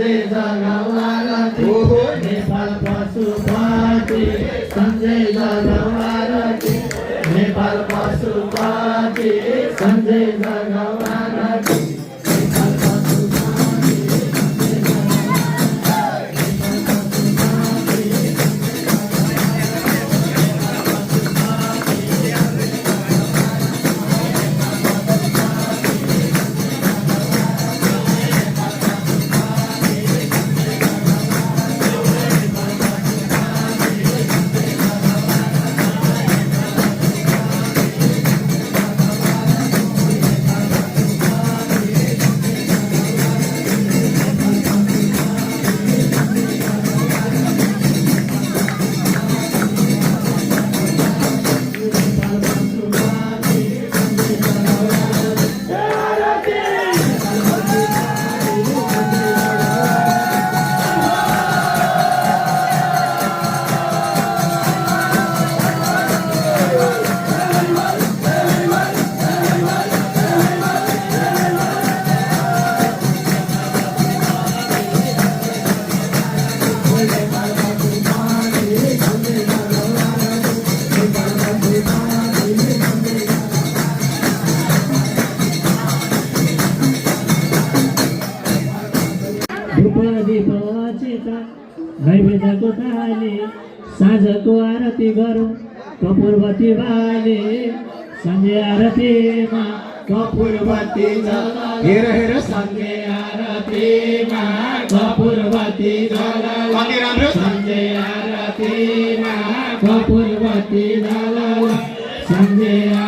सञ्जय जगवारती नेपाल पशुपति सञ्जय जगवारती नेपाल पशुपति सञ्जय जगवारती नैवेद्यको थाली साँझको आरती गरौँ कपुरबत्ती बाले सन्ध्या आरतीमा कपुरबत्ती जलाऊ हेर हेर सन्ध्या आरतीमा कपुरबत्ती जलाऊ सन्ध्या आरतीमा कपुरबत्ती जलाऊ सन्ध्या